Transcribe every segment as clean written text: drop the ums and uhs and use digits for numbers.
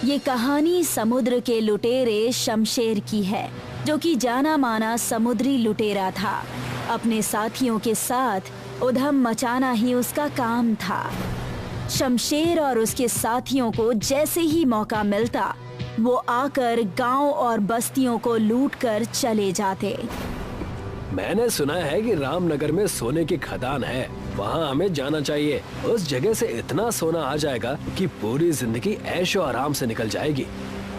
ये कहानी समुद्र के लुटेरे शमशेर की है, जो कि जाना माना समुद्री लुटेरा था। अपने साथियों के साथ उधम मचाना ही उसका काम था। शमशेर और उसके साथियों को जैसे ही मौका मिलता, वो आकर गांव और बस्तियों को लूटकर चले जाते। मैंने सुना है कि रामनगर में सोने की खदान है, वहाँ हमें जाना चाहिए। उस जगह से इतना सोना आ जाएगा कि पूरी जिंदगी ऐशो आराम से निकल जाएगी।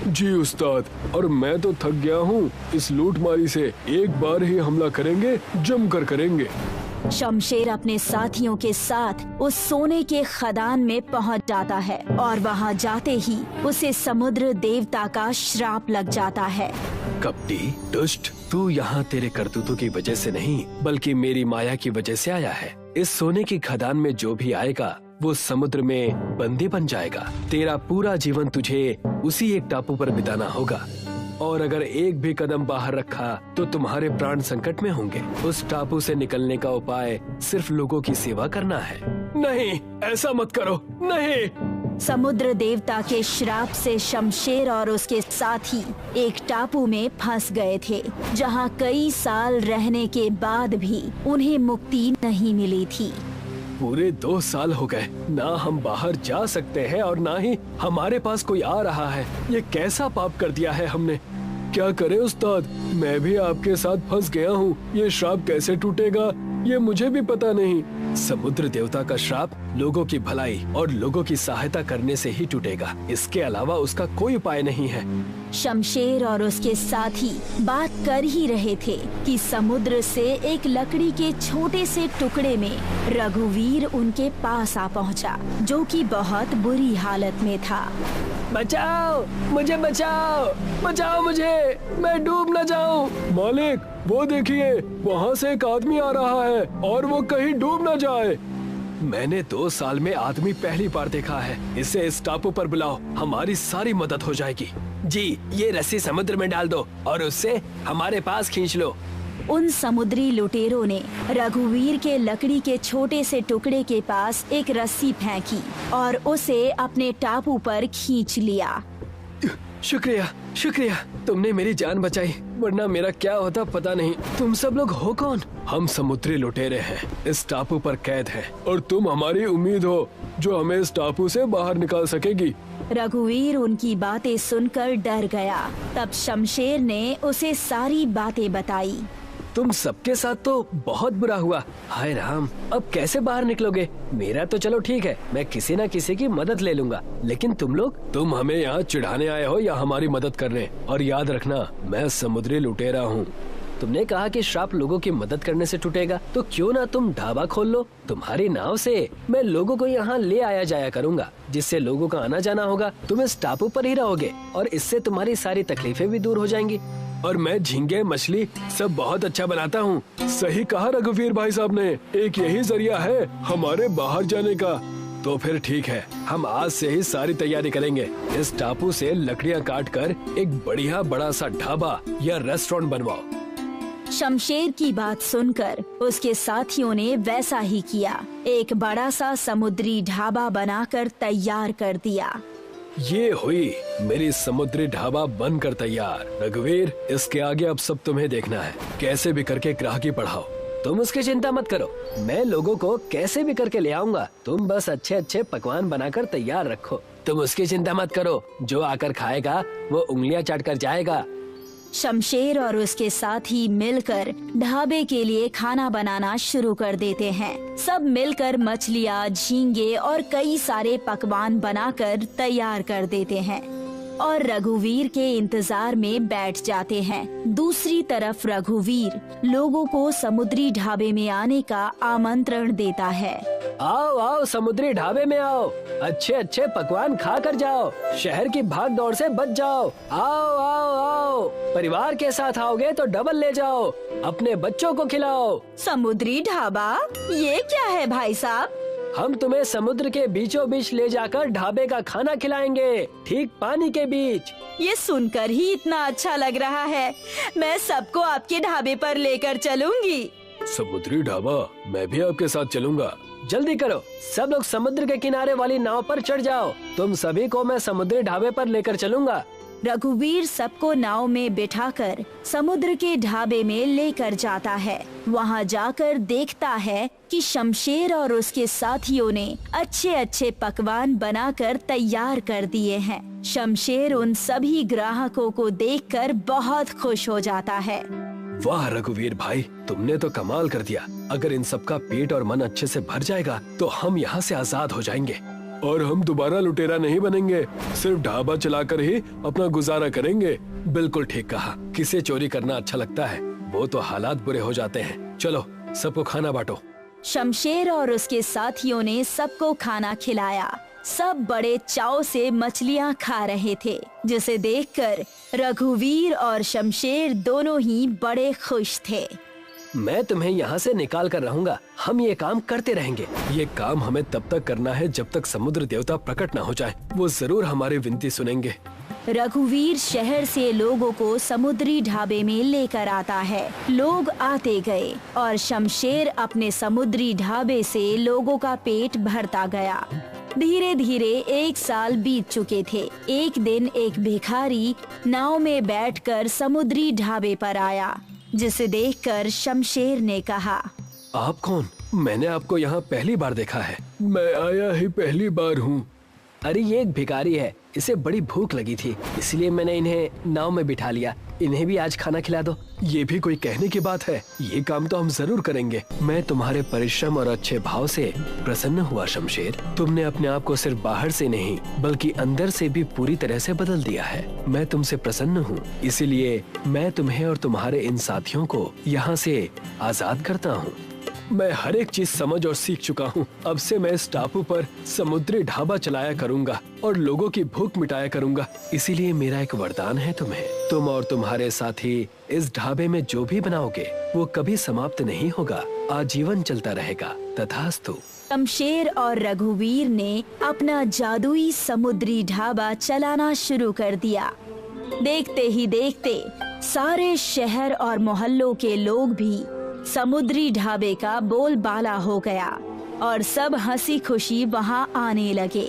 जी उस्ताद, और मैं तो थक गया हूँ इस लूटमारी से। एक बार ही हमला करेंगे, जमकर करेंगे। शमशेर अपने साथियों के साथ उस सोने के खदान में पहुंच जाता है और वहां जाते ही उसे समुद्र देवता का श्राप लग जाता है। कपटी दुष्ट, तू यहाँ तेरे करतूतों की वजह से नहीं बल्कि मेरी माया की वजह से आया है। इस सोने की खदान में जो भी आएगा वो समुद्र में बंदी बन जाएगा। तेरा पूरा जीवन तुझे उसी एक टापू पर बिताना होगा, और अगर एक भी कदम बाहर रखा तो तुम्हारे प्राण संकट में होंगे। उस टापू से निकलने का उपाय सिर्फ लोगों की सेवा करना है। नहीं, ऐसा मत करो, नहीं। समुद्र देवता के श्राप से शमशेर और उसके साथी एक टापू में फंस गए थे, जहां कई साल रहने के बाद भी उन्हें मुक्ति नहीं मिली थी। पूरे 2 साल हो गए, ना हम बाहर जा सकते हैं और ना ही हमारे पास कोई आ रहा है। ये कैसा पाप कर दिया है हमने। क्या करे उस्ताद, मैं भी आपके साथ फंस गया हूँ। ये श्राप कैसे टूटेगा ये मुझे भी पता नहीं। समुद्र देवता का श्राप लोगों की भलाई और लोगों की सहायता करने से ही टूटेगा, इसके अलावा उसका कोई उपाय नहीं है। शमशेर और उसके साथी बात कर ही रहे थे कि समुद्र से एक लकड़ी के छोटे से टुकड़े में रघुवीर उनके पास आ पहुंचा, जो कि बहुत बुरी हालत में था। बचाओ मुझे, बचाओ, बचाओ मुझे, मैं डूब न जाऊं। मालिक, वो देखिए, वहाँ से एक आदमी आ रहा है और वो कहीं डूब न जाए। मैंने 2 साल में आदमी पहली बार देखा है। इसे इस टापू पर बुलाओ, हमारी सारी मदद हो जाएगी। जी, ये रस्सी समुद्र में डाल दो और उससे हमारे पास खींच लो। उन समुद्री लुटेरों ने रघुवीर के लकड़ी के छोटे से टुकड़े के पास एक रस्सी फेंकी और उसे अपने टापू पर खींच लिया। शुक्रिया, शुक्रिया, तुमने मेरी जान बचाई, वरना मेरा क्या होता पता नहीं। तुम सब लोग हो कौन? हम समुद्री लुटेरे हैं, इस टापू पर कैद हैं, और तुम हमारी उम्मीद हो जो हमें इस टापू से बाहर निकाल सकेगी। रघुवीर उनकी बातें सुनकर डर गया। तब शमशेर ने उसे सारी बातें बताई। तुम सबके साथ तो बहुत बुरा हुआ। हाय राम, अब कैसे बाहर निकलोगे? मेरा तो चलो ठीक है, मैं किसी न किसी की मदद ले लूंगा, लेकिन तुम लोग? तुम हमें यहाँ चिढ़ाने आए हो या हमारी मदद करने? और याद रखना, मैं समुद्री लुटेरा हूँ। तुमने कहा कि श्राप लोगों की मदद करने से टूटेगा, तो क्यों ना तुम ढाबा खोल लो। तुम्हारी नाव से मैं लोगों को यहाँ ले आया जाया करूँगा, जिससे लोगों का आना जाना होगा। तुम इस टापू पर ही रहोगे और इससे तुम्हारी सारी तकलीफें भी दूर हो जाएंगी। और मैं झींगे मछली सब बहुत अच्छा बनाता हूँ। सही कहा रघुवीर भाई साहब ने, एक यही जरिया है हमारे बाहर जाने का। तो फिर ठीक है, हम आज से ही सारी तैयारी करेंगे। इस टापू से लकड़ियाँ काट कर एक बढ़िया बड़ा सा ढाबा या रेस्टोरेंट बनवाओ। शमशेर की बात सुनकर उसके साथियों ने वैसा ही किया। एक बड़ा सा समुद्री ढाबा बनाकर तैयार कर दिया। ये हुई मेरी समुद्री ढाबा बनकर तैयार। रघुवीर, इसके आगे अब सब तुम्हें देखना है। कैसे भी करके ग्राहकी बढ़ाओ। तुम उसकी चिंता मत करो, मैं लोगों को कैसे भी करके ले आऊंगा। तुम बस अच्छे अच्छे पकवान बनाकर तैयार रखो। तुम उसकी चिंता मत करो, जो आकर खाएगा वो उंगलियां चाट कर जाएगा। शमशेर और उसके साथी मिलकर ढाबे के लिए खाना बनाना शुरू कर देते हैं। सब मिलकर मछलियाँ, झींगे और कई सारे पकवान बनाकर तैयार कर देते हैं और रघुवीर के इंतजार में बैठ जाते हैं। दूसरी तरफ रघुवीर लोगों को समुद्री ढाबे में आने का आमंत्रण देता है। आओ आओ, समुद्री ढाबे में आओ, अच्छे अच्छे पकवान खा कर जाओ, शहर की भाग दौड़ से बच जाओ। आओ आओ आओ, परिवार के साथ आओगे तो डबल ले जाओ, अपने बच्चों को खिलाओ। समुद्री ढाबा, ये क्या है भाई साहब? हम तुम्हें समुद्र के बीचों बीच ले जाकर ढाबे का खाना खिलाएंगे, ठीक पानी के बीच। ये सुनकर ही इतना अच्छा लग रहा है, मैं सबको आपके ढाबे पर लेकर चलूंगी। समुद्री ढाबा, मैं भी आपके साथ चलूंगा। जल्दी करो, सब लोग समुद्र के किनारे वाली नाव पर चढ़ जाओ। तुम सभी को मैं समुद्री ढाबे पर लेकर चलूंगा। रघुवीर सबको नाव में बिठाकर समुद्र के ढाबे में लेकर जाता है। वहाँ जाकर देखता है कि शमशेर और उसके साथियों ने अच्छे अच्छे पकवान बनाकर तैयार कर दिए हैं। शमशेर उन सभी ग्राहकों को देखकर बहुत खुश हो जाता है। वाह रघुवीर भाई, तुमने तो कमाल कर दिया। अगर इन सबका पेट और मन अच्छे से भर जाएगा तो हम यहाँ से आजाद हो जाएंगे और हम दोबारा लुटेरा नहीं बनेंगे, सिर्फ ढाबा चलाकर ही अपना गुजारा करेंगे। बिल्कुल ठीक कहा। किसे चोरी करना अच्छा लगता है, वो तो हालात बुरे हो जाते हैं। चलो सबको खाना बांटो। शमशेर और उसके साथियों ने सबको खाना खिलाया। सब बड़े चाव से मछलियाँ खा रहे थे, जिसे देखकर रघुवीर और शमशेर दोनों ही बड़े खुश थे। मैं तुम्हें यहाँ से निकाल कर रहूंगा। हम ये काम करते रहेंगे। ये काम हमें तब तक करना है जब तक समुद्र देवता प्रकट न हो जाए। वो जरूर हमारी विनती सुनेंगे। रघुवीर शहर से लोगों को समुद्री ढाबे में लेकर आता है। लोग आते गए और शमशेर अपने समुद्री ढाबे से लोगों का पेट भरता गया। धीरे धीरे 1 साल बीत चुके थे। एक दिन एक भिखारी नाव में बैठकर समुद्री ढाबे पर आया, जिसे देखकर शमशेर ने कहा, आप कौन? मैंने आपको यहाँ पहली बार देखा है। मैं आया ही पहली बार हूँ। अरे ये एक भिखारी है, इसे बड़ी भूख लगी थी, इसलिए मैंने इन्हें नाव में बिठा लिया। इन्हें भी आज खाना खिला दो। ये भी कोई कहने की बात है? ये काम तो हम जरूर करेंगे। मैं तुम्हारे परिश्रम और अच्छे भाव से प्रसन्न हुआ शमशेर। तुमने अपने आप को सिर्फ बाहर से नहीं बल्कि अंदर से भी पूरी तरह से बदल दिया है। मैं तुमसे प्रसन्न हूँ, इसीलिए मैं तुम्हें और तुम्हारे इन साथियों को यहाँ से आजाद करता हूँ। मैं हर एक चीज समझ और सीख चुका हूँ। अब से मैं इस टापू पर समुद्री ढाबा चलाया करूँगा और लोगों की भूख मिटाया करूँगा। इसीलिए मेरा एक वरदान है तुम्हें। तुम और तुम्हारे साथी इस ढाबे में जो भी बनाओगे वो कभी समाप्त नहीं होगा, आजीवन चलता रहेगा। तथास्तु। शमशेर और रघुवीर ने अपना जादुई समुद्री ढाबा चलाना शुरू कर दिया। देखते ही देखते सारे शहर और मोहल्लों के लोग भी समुद्री ढाबे का बोलबाला हो गया और सब हंसी खुशी वहां आने लगे।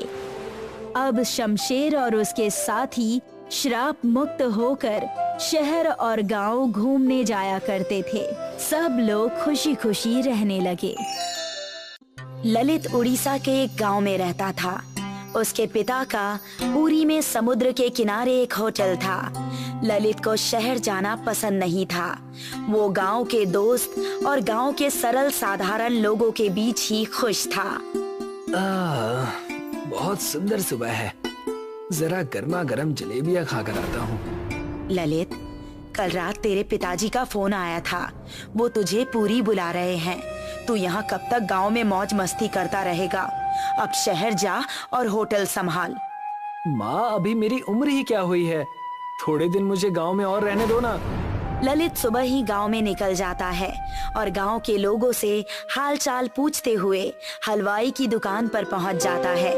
अब शमशेर और उसके साथी श्राप मुक्त होकर शहर और गांव घूमने जाया करते थे। सब लोग खुशी खुशी रहने लगे। ललित उड़ीसा के एक गांव में रहता था। उसके पिता का पुरी में समुद्र के किनारे एक होटल था। ललित को शहर जाना पसंद नहीं था। वो गांव के दोस्त और गांव के सरल साधारण लोगों के बीच ही खुश था। बहुत सुंदर सुबह है। जरा गर्मा गर्म जलेबियाँ खाकर आता हूँ। ललित, कल रात तेरे पिताजी का फोन आया था। वो तुझे पुरी बुला रहे हैं। तू यहाँ कब तक गांव में मौज मस्ती करता रहेगा? अब शहर जा और होटल संभाल। माँ, अभी मेरी उम्र ही क्या हुई है। थोड़े दिन मुझे गांव में और रहने दो ना। ललित सुबह ही गांव में निकल जाता है और गांव के लोगों से हालचाल पूछते हुए हलवाई की दुकान पर पहुंच जाता है।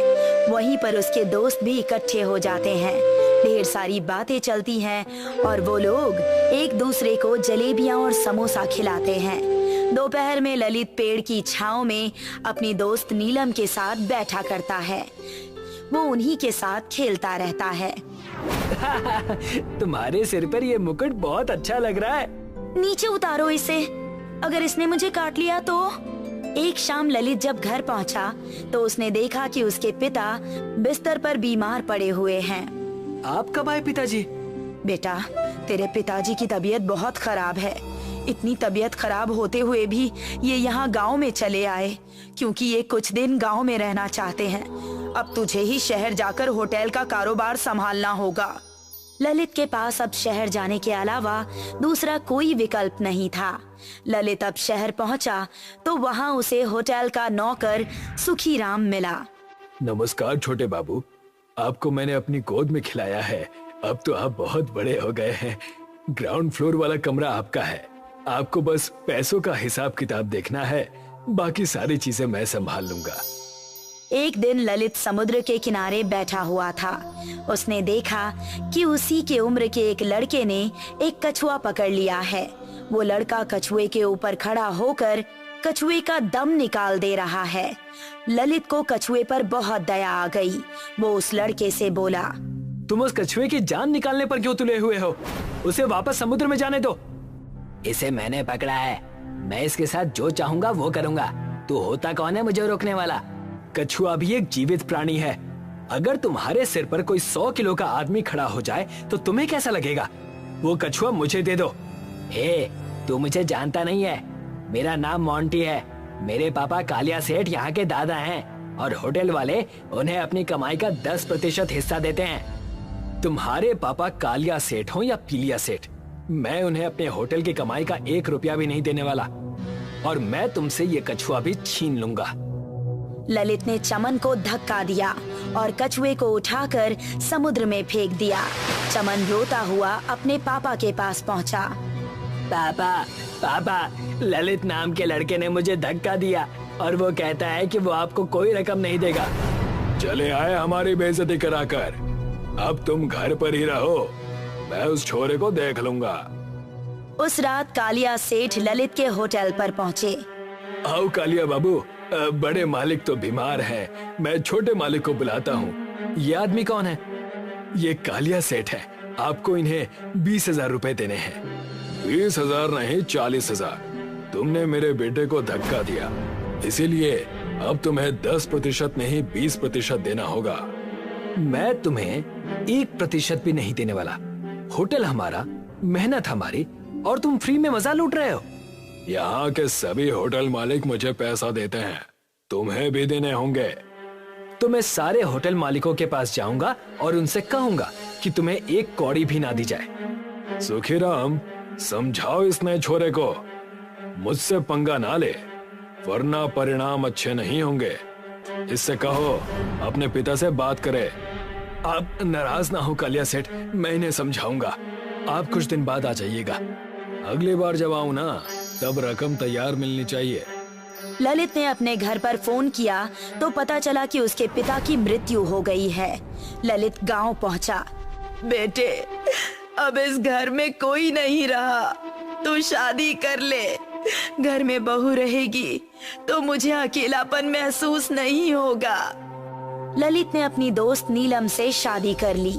वहीं पर उसके दोस्त भी इकट्ठे हो जाते हैं। ढेर सारी बातें चलती हैं और वो लोग एक दूसरे को जलेबियां और समोसा खिलाते हैं। दोपहर में ललित पेड़ की छांव में अपनी दोस्त नीलम के साथ बैठा करता है। वो उन्हीं के साथ खेलता रहता है। तुम्हारे सिर पर ये मुकुट बहुत अच्छा लग रहा है। नीचे उतारो इसे, अगर इसने मुझे काट लिया तो। एक शाम ललित जब घर पहुंचा तो उसने देखा कि उसके पिता बिस्तर पर बीमार पड़े हुए हैं। आप कब आए पिताजी? बेटा, तेरे पिताजी की तबीयत बहुत खराब है। इतनी तबीयत खराब होते हुए भी ये यहाँ गांव में चले आए, क्योंकि ये कुछ दिन गांव में रहना चाहते हैं। अब तुझे ही शहर जाकर होटल का कारोबार संभालना होगा। ललित के पास अब शहर जाने के अलावा दूसरा कोई विकल्प नहीं था। ललित अब शहर पहुंचा तो वहां उसे होटल का नौकर सुखीराम मिला। नमस्कार छोटे बाबू, आपको मैंने अपनी गोद में खिलाया है। अब तो आप बहुत बड़े हो गए हैं। ग्राउंड फ्लोर वाला कमरा आपका है। आपको बस पैसों का हिसाब किताब देखना है, बाकी सारी चीजें मैं संभाल लूंगा। एक दिन ललित समुद्र के किनारे बैठा हुआ था। उसने देखा कि उसी के उम्र के एक लड़के ने एक कछुआ पकड़ लिया है। वो लड़का कछुए के ऊपर खड़ा होकर कछुए का दम निकाल दे रहा है। ललित को कछुए पर बहुत दया आ गई। वो उस लड़के से बोला, तुम उस कछुए की जान निकालने पर क्यों तुले हुए हो? उसे वापस समुद्र में जाने दो। इसे मैंने पकड़ा है, मैं इसके साथ जो चाहूंगा वो करूंगा। तू होता कौन है मुझे रोकने वाला? कछुआ भी एक जीवित प्राणी है। अगर तुम्हारे सिर पर कोई 100 किलो का आदमी खड़ा हो जाए तो तुम्हें कैसा लगेगा? वो कछुआ मुझे दे दो। तू मुझे जानता नहीं है, मेरा नाम मोंटी है। मेरे पापा कालिया सेठ यहाँ के दादा हैं और होटल वाले उन्हें अपनी कमाई का 10% हिस्सा देते हैं। तुम्हारे पापा कालिया सेठ हो या पीलिया सेठ, मैं उन्हें अपने होटल की कमाई का 1 रुपया भी नहीं देने वाला, और मैं तुमसे ये कछुआ भी छीन लूंगा। ललित ने चमन को धक्का दिया और कछुए को उठाकर समुद्र में फेंक दिया। चमन रोता हुआ अपने पापा के पास पहुंचा। पापा, ललित नाम के लड़के ने मुझे धक्का दिया और वो कहता है कि वो आपको कोई रकम नहीं देगा। चले आए हमारी बेइज्जती कराकर। अब तुम घर पर ही रहो, मैं उस छोरे को देख लूंगा। उस रात कालिया सेठ ललित के होटल पर पहुंचे। आओ कालिया बाबू, बड़े मालिक तो बीमार हैं, मैं छोटे मालिक को बुलाता हूँ। ये आदमी कौन है? ये कालिया सेठ है। आपको इन्हें 20,000 रुपए देने हैं। 20,000 नहीं, 40,000। तुमने मेरे बेटे को धक्का दिया, इसीलिए अब तुम्हें 10% नहीं 20% देना होगा। मैं तुम्हें 1% भी नहीं देने वाला। होटल हमारा, मेहनत हमारी, और तुम फ्री में मजा लूट रहे हो। यहाँ के सभी होटल मालिक मुझे पैसा देते हैं, तुम्हें भी देने होंगे। तो मैं सारे होटल मालिकों के पास जाऊंगा और उनसे कहूंगा कि तुम्हें 1 कौड़ी भी ना दी जाए। सुखीराम, समझाओ इस नए छोरे को, मुझसे पंगा ना ले, वरना परिणाम अच्छे नहीं होंगे। इससे कहो अपने पिता से बात करे। आप नाराज ना हो कालिया सेठ, मैं इन्हें समझाऊंगा। आप कुछ दिन बाद आ जाइएगा। अगली बार जब आऊं ना, तब रकम तैयार मिलनी चाहिए। ललित ने अपने घर पर फोन किया तो पता चला कि उसके पिता की मृत्यु हो गई है। ललित गांव पहुंचा। बेटे, अब इस घर में कोई नहीं रहा, तू शादी कर ले। घर में बहू रहेगी तो मुझे अकेलापन महसूस नहीं होगा। ललित ने अपनी दोस्त नीलम से शादी कर ली।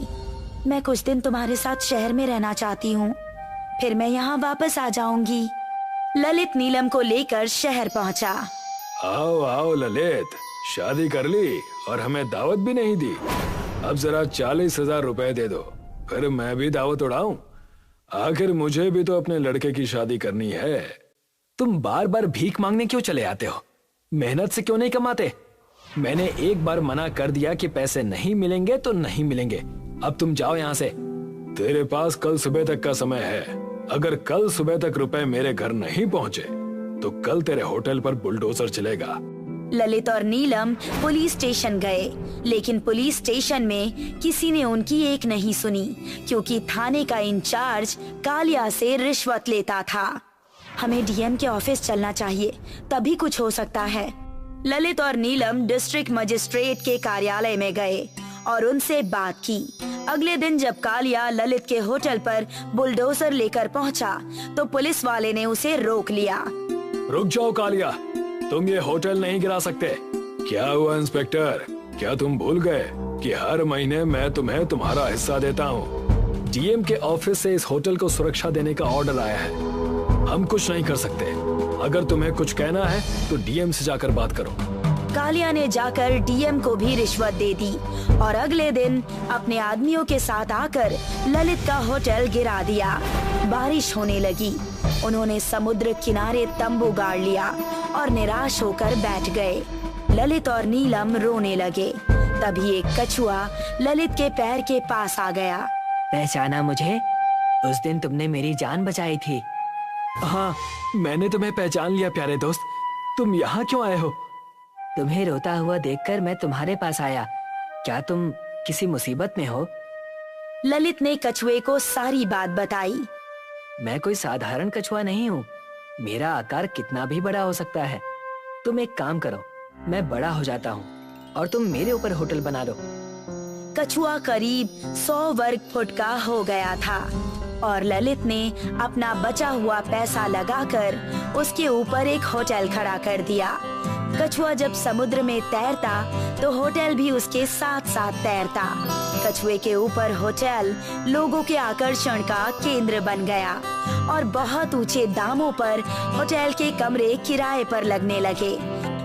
मैं कुछ दिन तुम्हारे साथ शहर में रहना चाहती हूँ, फिर मैं यहाँ वापस आ जाऊंगी। ललित नीलम को लेकर शहर पहुँचा। आओ आओ ललित, शादी कर ली और हमें दावत भी नहीं दी। अब जरा 40,000 रुपए दे दो, फिर मैं भी दावत उड़ाऊं। आखिर मुझे भी तो अपने लड़के की शादी करनी है। तुम बार बार भीख मांगने क्यों चले आते हो? मेहनत से क्यों नहीं कमाते? मैंने एक बार मना कर दिया कि पैसे नहीं मिलेंगे तो नहीं मिलेंगे। अब तुम जाओ यहाँ से। तेरे पास कल सुबह तक का समय है। अगर कल सुबह तक रुपए मेरे घर नहीं पहुँचे तो कल तेरे होटल पर बुलडोजर चलेगा। ललित और नीलम पुलिस स्टेशन गए, लेकिन पुलिस स्टेशन में किसी ने उनकी एक नहीं सुनी, क्योंकि थाने का इंचार्ज कालिया से रिश्वत लेता था। हमें डीएम के ऑफिस चलना चाहिए, तभी कुछ हो सकता है। ललित और नीलम डिस्ट्रिक्ट मजिस्ट्रेट के कार्यालय में गए और उनसे बात की। अगले दिन जब कालिया ललित के होटल पर बुलडोजर लेकर पहुंचा, तो पुलिस वाले ने उसे रोक लिया। रुक जाओ कालिया, तुम ये होटल नहीं गिरा सकते। क्या हुआ इंस्पेक्टर, क्या तुम भूल गए कि हर महीने मैं तुम्हें तुम्हारा हिस्सा देता हूँ? डीएम के ऑफिस से इस होटल को सुरक्षा देने का ऑर्डर आया है। हम कुछ नहीं कर सकते। अगर तुम्हें कुछ कहना है तो डीएम से जाकर बात करो। कालिया ने जाकर डीएम को भी रिश्वत दे दी और अगले दिन अपने आदमियों के साथ आकर ललित का होटल गिरा दिया। बारिश होने लगी। उन्होंने समुद्र किनारे तंबू गाड़ लिया और निराश होकर बैठ गए। ललित और नीलम रोने लगे। तभी एक कछुआ ललित के पैर के पास आ गया। पहचाना मुझे? उस दिन तुमने मेरी जान बचाई थी। हाँ, मैंने तुम्हें पहचान लिया प्यारे दोस्त। तुम यहाँ क्यों आए हो? तुम्हें रोता हुआ देखकर मैं तुम्हारे पास आया। क्या तुम किसी मुसीबत में हो? ललित ने कछुए को सारी बात बताई। मैं कोई साधारण कछुआ नहीं हूँ। मेरा आकार कितना भी बड़ा हो सकता है। तुम एक काम करो, मैं बड़ा हो जाता हूँ और तुम मेरे ऊपर होटल बना लो। कछुआ करीब 100 वर्ग फुट का हो गया था और ललित ने अपना बचा हुआ पैसा लगाकर उसके ऊपर एक होटल खड़ा कर दिया। कछुआ जब समुद्र में तैरता तो होटल भी उसके साथ साथ तैरता। कछुए के ऊपर होटल लोगों के आकर्षण का केंद्र बन गया और बहुत ऊंचे दामों पर होटल के कमरे किराए पर लगने लगे।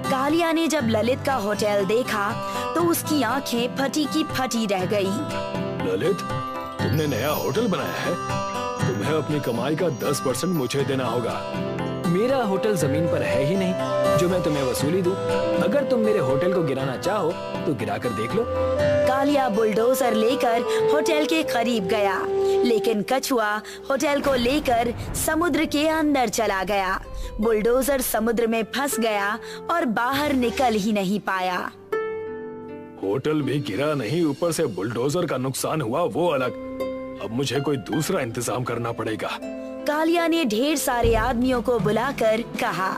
कालिया ने जब ललित का होटल देखा तो उसकी आंखें फटी की फटी रह गई। ललित, तुमने नया होटल बनाया है? तुम्हें अपनी कमाई का 10% मुझे देना होगा। मेरा होटल जमीन पर है ही नहीं जो मैं तुम्हें वसूली दूं। अगर तुम मेरे होटल को गिराना चाहो तो गिरा कर देख लो। कालिया बुलडोजर लेकर होटल के करीब गया, लेकिन कछुआ होटल को लेकर समुद्र के अंदर चला गया। बुलडोजर समुद्र में फंस गया और बाहर निकल ही नहीं पाया। होटल भी गिरा नहीं, ऊपर से बुलडोजर का नुकसान हुआ वो अलग। अब मुझे कोई दूसरा इंतजाम करना पड़ेगा। कालिया ने ढेर सारे आदमियों को बुलाकर कहा,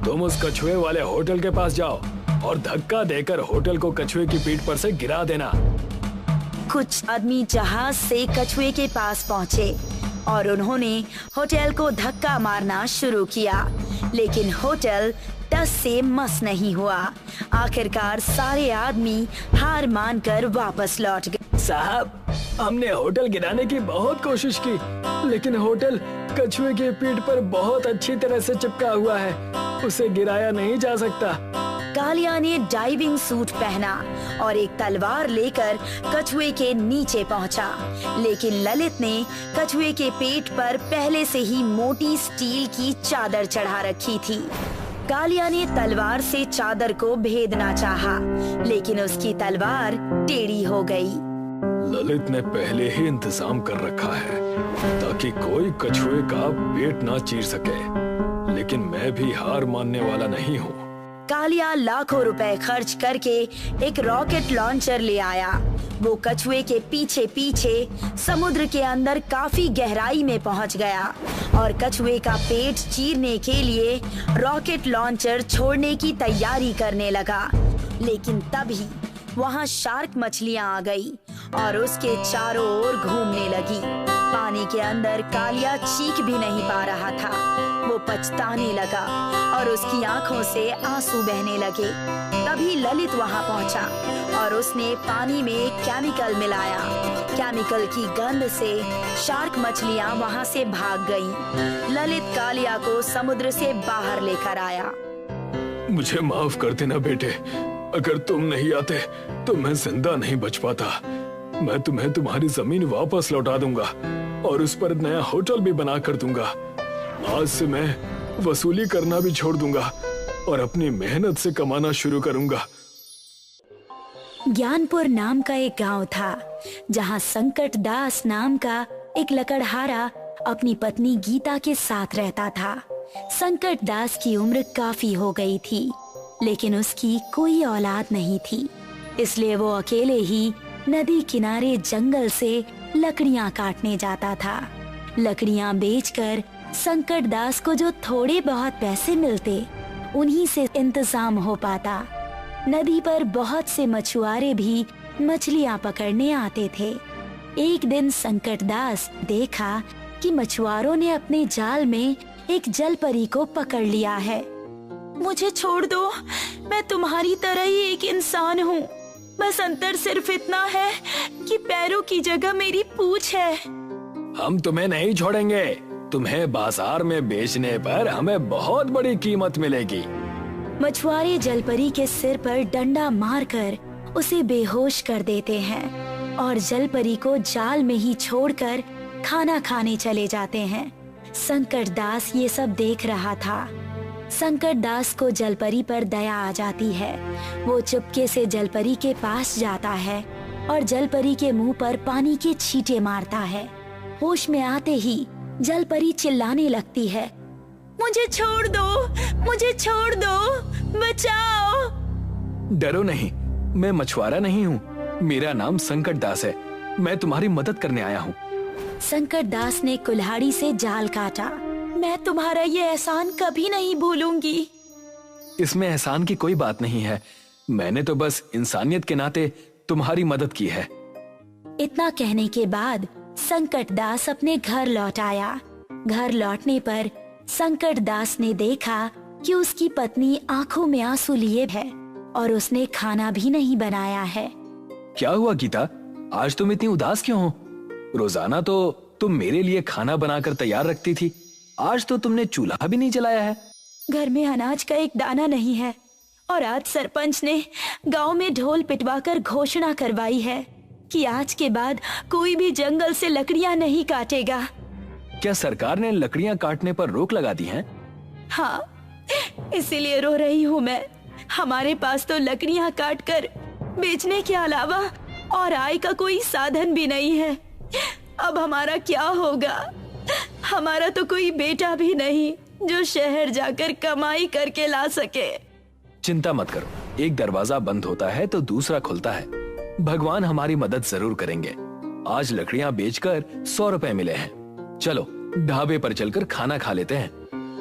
तुम उस कछुए वाले होटल के पास जाओ और धक्का देकर होटल को कछुए की पीठ पर से गिरा देना। कुछ आदमी जहाज से कछुए के पास पहुँचे और उन्होंने होटल को धक्का मारना शुरू किया, लेकिन होटल टस से मस नहीं हुआ। आखिरकार सारे आदमी हार मानकर वापस लौट गए। साहब, हमने होटल गिराने की बहुत कोशिश की, लेकिन होटल कछुए की पीठ पर बहुत अच्छी तरह से चिपका हुआ है, उसे गिराया नहीं जा सकता। कालिया ने डाइविंग सूट पहना और एक तलवार लेकर कछुए के नीचे पहुंचा, लेकिन ललित ने कछुए के पेट पर पहले से ही मोटी स्टील की चादर चढ़ा रखी थी। कालिया ने तलवार से चादर को भेदना चाहा, लेकिन उसकी तलवार टेढ़ी हो गई। ललित ने पहले ही इंतजाम कर रखा है ताकि कोई कछुए का पेट ना चीर सके, लेकिन मैं भी हार मानने वाला नहीं हूँ। कालिया लाखों रुपए खर्च करके एक रॉकेट लॉन्चर ले आया। वो कछुए के पीछे पीछे समुद्र के अंदर काफी गहराई में पहुंच गया और कछुए का पेट चीरने के लिए रॉकेट लॉन्चर छोड़ने की तैयारी करने लगा, लेकिन तभी वहाँ शार्क मछलियाँ आ गई और उसके चारों ओर घूमने लगी। पानी के अंदर कालिया चीख भी नहीं पा रहा था। वो पछताने लगा और उसकी आंखों से आंसू बहने लगे। तभी ललित वहाँ पहुँचा और उसने पानी में केमिकल मिलाया। केमिकल की गंध से शार्क मछलियाँ वहाँ से भाग गईं। ललित कालिया को समुद्र से बाहर लेकर आया। मुझे माफ कर देना बेटे, अगर तुम नहीं आते तो मैं जिंदा नहीं बच पाता। मैं तुम्हें तुम्हारी जमीन वापस लौटा दूंगा और उस पर नया होटल भी बना कर दूंगा। आज से मैं वसूली करना भी छोड़ दूंगा और अपनी मेहनत से कमाना शुरू करूंगा। ज्ञानपुर नाम का एक गांव था जहां संकट दास नाम का एक लकड़हारा अपनी पत्नी गीता के साथ रहता था। संकट दास की उम्र काफी हो गई थी, लेकिन उसकी कोई औलाद नहीं थी, इसलिए वो अकेले ही नदी किनारे जंगल से लकड़ियां काटने जाता था। लकड़ियां बेचकर संकट दास को जो थोड़े बहुत पैसे मिलते, उन्हीं से इंतजाम हो पाता। नदी पर बहुत से मछुआरे भी मछलियां पकड़ने आते थे। एक दिन संकट दास देखा कि मछुआरों ने अपने जाल में एक जलपरी को पकड़ लिया है। मुझे छोड़ दो, मैं तुम्हारी तरह ही एक इंसान हूँ, बस अंतर सिर्फ इतना है कि पैरों की जगह मेरी पूंछ है। हम तुम्हें नहीं छोड़ेंगे, तुम्हें बाजार में बेचने पर हमें बहुत बड़ी कीमत मिलेगी। मछुआरे जलपरी के सिर पर डंडा मारकर उसे बेहोश कर देते हैं और जलपरी को जाल में ही छोड़कर खाना खाने चले जाते हैं। संकट दास ये सब देख रहा था। संकट दास को जलपरी पर दया आ जाती है। वो चुपके से जलपरी के पास जाता है और जलपरी के मुंह पर पानी के छींटे मारता है। होश में आते ही जलपरी चिल्लाने लगती है, मुझे छोड़ दो, मुझे छोड़ दो, बचाओ। डरो नहीं, मैं मछुआरा नहीं हूँ, मेरा नाम संकट दास है, मैं तुम्हारी मदद करने आया हूँ। संकट दास ने कुल्हाड़ी से जाल काटा। मैं तुम्हारा ये एहसान कभी नहीं भूलूंगी। इसमें एहसान की कोई बात नहीं है, मैंने तो बस इंसानियत के नाते तुम्हारी मदद की है। इतना कहने के बाद संकट दास अपने घर लौट आया। घर लौटने पर संकट दास ने देखा कि उसकी पत्नी आंखों में आंसू लिए है और उसने खाना भी नहीं बनाया है। क्या हुआ गीता, आज तुम इतनी उदास क्यों हो? रोजाना तो तुम मेरे लिए खाना बनाकर तैयार रखती थी, आज तो तुमने चूल्हा भी नहीं जलाया है। घर में अनाज का एक दाना नहीं है और आज सरपंच ने गांव में ढोल पिटवाकर घोषणा करवाई है कि आज के बाद कोई भी जंगल से लकड़ियां नहीं काटेगा। क्या सरकार ने लकड़ियां काटने पर रोक लगा दी है? हाँ, इसीलिए रो रही हूँ मैं। हमारे पास तो लकड़ियां काटकर बेचने के अलावा और आय का कोई साधन भी नहीं है। अब हमारा क्या होगा? हमारा तो कोई बेटा भी नहीं जो शहर जाकर कमाई करके ला सके। चिंता मत करो, एक दरवाजा बंद होता है तो दूसरा खुलता है। भगवान हमारी मदद जरूर करेंगे। आज लकड़ियां बेचकर 100 रुपए मिले हैं। चलो ढाबे पर चलकर खाना खा लेते हैं।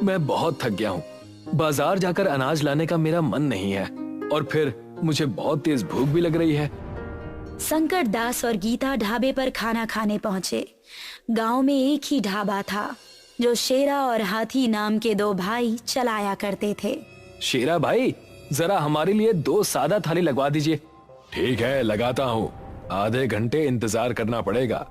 मैं बहुत थक गया हूँ, बाजार जाकर अनाज लाने का मेरा मन नहीं है और फिर मुझे बहुत तेज भूख भी लग रही है। संकट दास और गीता ढाबे पर खाना खाने पहुँचे। गांव में एक ही ढाबा था जो शेरा और हाथी नाम के 2 भाई चलाया करते थे। शेरा भाई, जरा हमारे लिए 2 सादा थाली लगवा दीजिए। ठीक है, लगाता हूँ। आधे घंटे इंतजार करना पड़ेगा।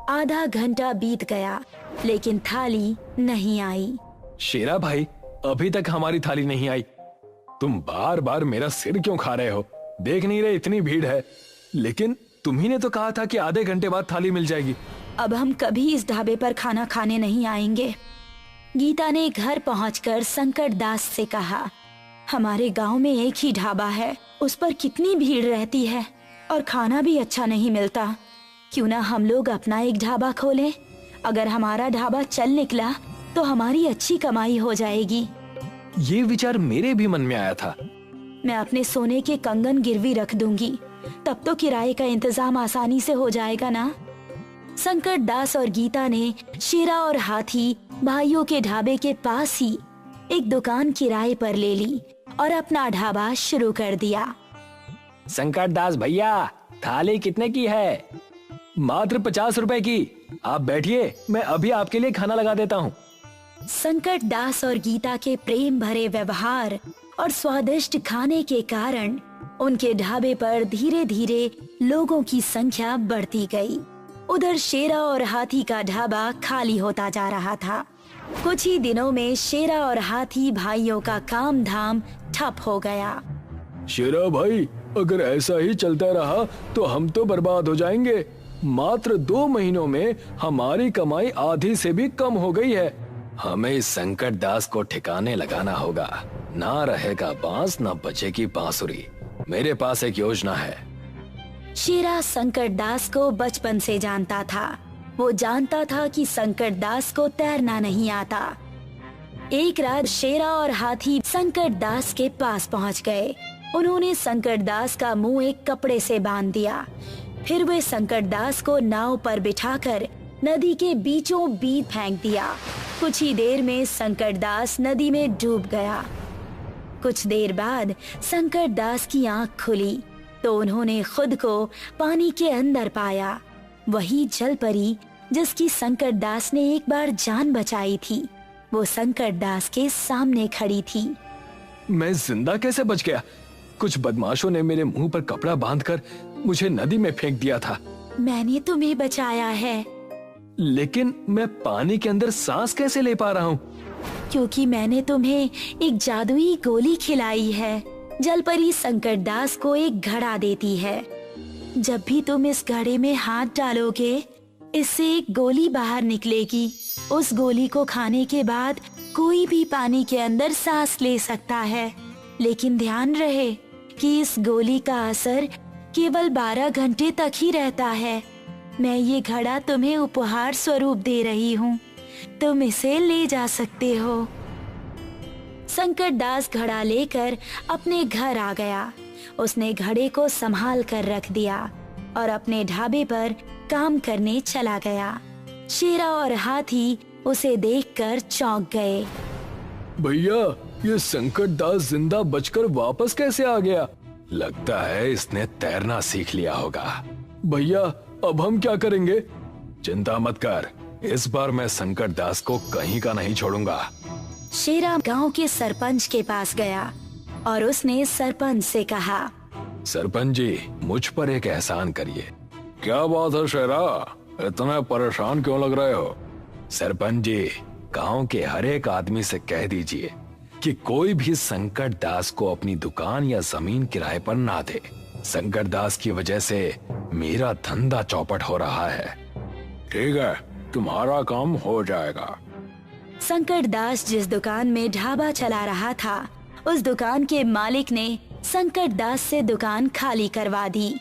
आधा घंटा बीत गया लेकिन थाली नहीं आई। शेरा भाई, अभी तक हमारी थाली नहीं आई। तुम बार बार मेरा सिर क्यों खा रहे हो? देख नहीं रहे इतनी भीड़ है? लेकिन तुम्ही ने तो कहा था कि आधे घंटे बाद थाली मिल जाएगी। अब हम कभी इस ढाबे पर खाना खाने नहीं आएंगे। गीता ने घर पहुंचकर संकट दास से कहा, हमारे गांव में एक ही ढाबा है, उस पर कितनी भीड़ रहती है और खाना भी अच्छा नहीं मिलता। क्यों ना हम लोग अपना एक ढाबा खोलें? अगर हमारा ढाबा चल निकला तो हमारी अच्छी कमाई हो जाएगी। ये विचार मेरे भी मन में आया था। मैं अपने सोने के कंगन गिरवी रख दूंगी, तब तो किराए का इंतजाम आसानी से हो जाएगा ना। संकट दास और गीता ने शेरा और हाथी भाइयों के ढाबे के पास ही एक दुकान किराए पर ले ली और अपना ढाबा शुरू कर दिया। संकट दास भैया, थाली कितने की है? मात्र 50 रुपए की। आप बैठिए, मैं अभी आपके लिए खाना लगा देता हूँ। संकट दास और गीता के प्रेम भरे व्यवहार और स्वादिष्ट खाने के कारण उनके ढाबे पर धीरे धीरे लोगों की संख्या बढ़ती गई। उधर शेरा और हाथी का ढाबा खाली होता जा रहा था। कुछ ही दिनों में शेरा और हाथी भाइयों का काम धाम ठप हो गया। शेरा भाई, अगर ऐसा ही चलता रहा तो हम तो बर्बाद हो जाएंगे। मात्र 2 महीनों में हमारी कमाई आधी से भी कम हो गई है। हमें इस संकट दास को ठिकाने लगाना होगा। ना रहेगा बांस, ना बचेगी बांसुरी। मेरे पास एक योजना है। शेरा संकट दास को बचपन से जानता था। वो जानता था कि संकट दास को तैरना नहीं आता। एक रात शेरा और हाथी संकट दास के पास पहुंच गए। उन्होंने संकट दास का मुंह एक कपड़े से बांध दिया। फिर वे संकट दास को नाव पर बिठाकर नदी के बीचों बीच फेंक दिया। कुछ ही देर में संकट दास नदी में डूब गया। कुछ देर बाद संकट दास की आंख खुली तो उन्होंने खुद को पानी के अंदर पाया। वही जल परी जिसकी संकट दास ने एक बार जान बचाई थी, वो संकट दास के सामने खड़ी थी। मैं जिंदा कैसे बच गया? कुछ बदमाशों ने मेरे मुंह पर कपड़ा बांधकर मुझे नदी में फेंक दिया था। मैंने तुम्हें बचाया है। लेकिन मैं पानी के अंदर सांस कैसे ले पा रहा हूँ? क्योंकि मैंने तुम्हें एक जादुई गोली खिलाई है। जलपरी संकट दास को एक घड़ा देती है। जब भी तुम इस घड़े में हाथ डालोगे, इससे एक गोली बाहर निकलेगी। उस गोली को खाने के बाद कोई भी पानी के अंदर सांस ले सकता है। लेकिन ध्यान रहे कि इस गोली का असर केवल 12 घंटे तक ही रहता है। मैं ये घड़ा तुम्हें उपहार स्वरूप दे रही हूँ, तुम इसे ले जा सकते हो। संकट दास घड़ा लेकर अपने घर आ गया। उसने घड़े को संभाल कर रख दिया और अपने ढाबे पर काम करने चला गया। शेरा और हाथी उसे देखकर चौंक गए। भैया, ये संकट दास जिंदा बचकर वापस कैसे आ गया? लगता है इसने तैरना सीख लिया होगा। भैया, अब हम क्या करेंगे? चिंता मत कर, इस बार मैं संकट दास को कहीं का नहीं छोड़ूंगा। शेरा गांव के सरपंच के पास गया और उसने सरपंच से कहा, सरपंच जी, मुझ पर एक एहसान करिए। क्या बात है शेरा, इतना परेशान क्यों लग रहे हो? सरपंच जी, गांव के हर एक आदमी से कह दीजिए कि कोई भी संकट दास को अपनी दुकान या जमीन किराए पर ना दे। संकट दास की वजह से मेरा धंधा चौपट हो रहा है। ठीक है, तुम्हारा काम हो जाएगा। संकट दास जिस दुकान में ढाबा चला रहा था, उस दुकान के मालिक ने संकट दास से दुकान खाली करवा दी।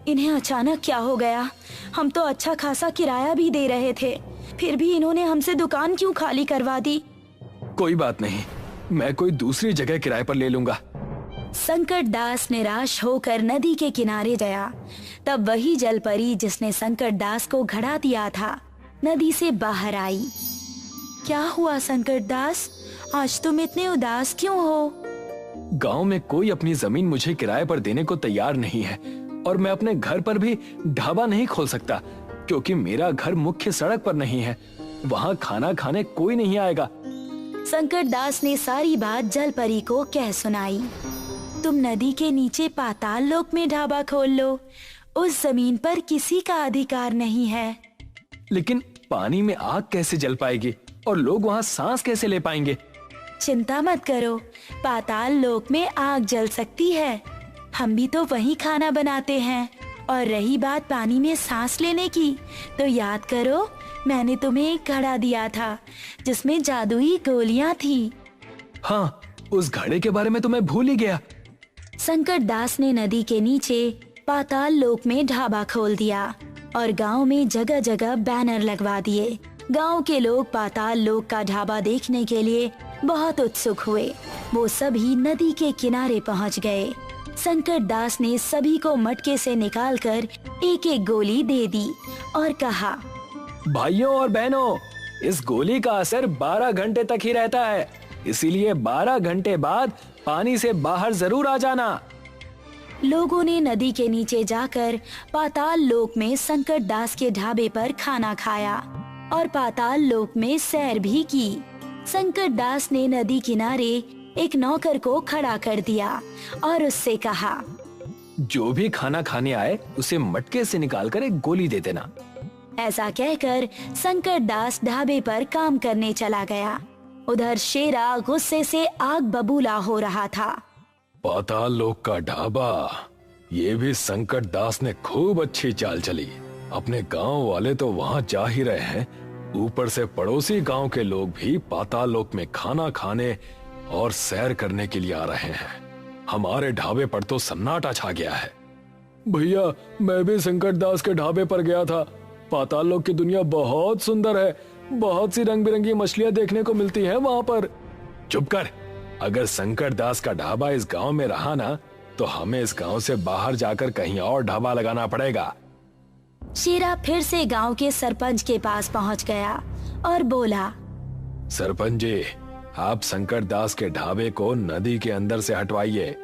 इन्हें अचानक क्या हो गया? हम तो अच्छा खासा किराया भी दे रहे थे, फिर भी इन्होंने हमसे दुकान क्यों खाली करवा दी? कोई बात नहीं, मैं कोई दूसरी जगह किराए पर ले लूंगा। संकट दास निराश होकर नदी के किनारे गया। तब वही जलपरी जिसने संकट दास को घड़ा दिया था, नदी से बाहर आई। क्या हुआ संकट दास, आज तुम इतने उदास क्यों हो? गांव में कोई अपनी जमीन मुझे किराए पर देने को तैयार नहीं है और मैं अपने घर पर भी ढाबा नहीं खोल सकता क्योंकि मेरा घर मुख्य सड़क पर नहीं है। वहाँ खाना खाने कोई नहीं आएगा। संकट दास ने सारी बात जलपरी को कह सुनाई। तुम नदी के नीचे पाताल लोक में ढाबा खोल लो, उस जमीन पर किसी का अधिकार नहीं है। लेकिन पानी में आग कैसे जल पाएगी और लोग वहाँ सांस कैसे ले पाएंगे? चिंता मत करो, पाताल लोक में आग जल सकती है। हम भी तो वहीं खाना बनाते हैं। और रही बात पानी में सांस लेने की, तो याद करो मैंने तुम्हें एक घड़ा दिया था जिसमें जादुई गोलियां थी। हाँ, उस घड़े के बारे में तो मैं भूल ही गया। संकट दास ने नदी के नीचे पाताल लोक में ढाबा खोल दिया और गांव में जगह जगह बैनर लगवा दिए। गांव के लोग पाताल लोक का ढाबा देखने के लिए बहुत उत्सुक हुए। वो सभी नदी के किनारे पहुंच गए। संकट दास ने सभी को मटके से निकालकर एक एक गोली दे दी और कहा, भाइयों और बहनों, इस गोली का असर 12 घंटे तक ही रहता है, इसीलिए 12 घंटे बाद पानी से बाहर जरूर आ जाना। लोगों ने नदी के नीचे जाकर पाताल लोक में संकट दास के ढाबे पर खाना खाया और पाताल लोक में सैर भी की। संकट दास ने नदी किनारे एक नौकर को खड़ा कर दिया और उससे कहा, जो भी खाना खाने आए उसे मटके से निकालकर एक गोली दे देना। ऐसा कहकर संकट दास ढाबे पर काम करने चला गया। उधर शेरा गुस्से से आग बबूला हो रहा था। पाताल लोक का ढाबा, ये भी संकट दास ने खूब अच्छी चाल चली। अपने गांव वाले तो वहां जा ही रहे हैं, ऊपर से पड़ोसी गांव के लोग भी पाताल लोक में खाना खाने और सैर करने के लिए आ रहे हैं। हमारे ढाबे पर तो सन्नाटा छा गया है। भैया, मैं भी संकट दास के ढाबे पर गया था। पाताल लोक की दुनिया बहुत सुंदर है, बहुत सी रंग बिरंगी मछलियां देखने को मिलती हैं वहाँ पर। चुप कर, अगर संकट दास का ढाबा इस गांव में रहा ना, तो हमें इस गांव से बाहर जाकर कहीं और ढाबा लगाना पड़ेगा। शेरा फिर से गांव के सरपंच के पास पहुंच गया और बोला, सरपंच जी, आप संकट दास के ढाबे को नदी के अंदर से हटवाइए,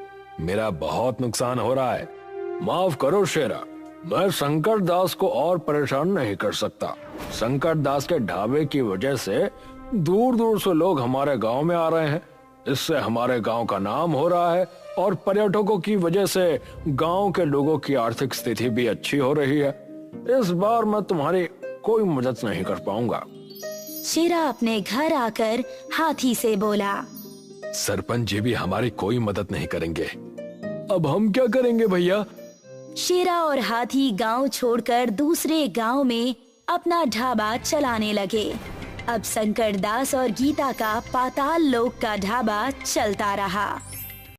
मेरा बहुत नुकसान हो रहा है। माफ करो शेरा, मैं संकट दास को और परेशान नहीं कर सकता। संकट दास के ढाबे की वजह से दूर दूर से लोग हमारे गांव में आ रहे हैं, इससे हमारे गांव का नाम हो रहा है और पर्यटकों की वजह से गांव के लोगों की आर्थिक स्थिति भी अच्छी हो रही है। इस बार मैं तुम्हारी कोई मदद नहीं कर पाऊंगा। शेरा अपने घर आकर हाथी से बोला, सरपंच जी भी हमारी कोई मदद नहीं करेंगे। अब हम क्या करेंगे भैया? शेरा और हाथी गांव छोड़कर दूसरे गांव में अपना ढाबा चलाने लगे। अब संकट दास और गीता का पाताल लोक का ढाबा चलता रहा।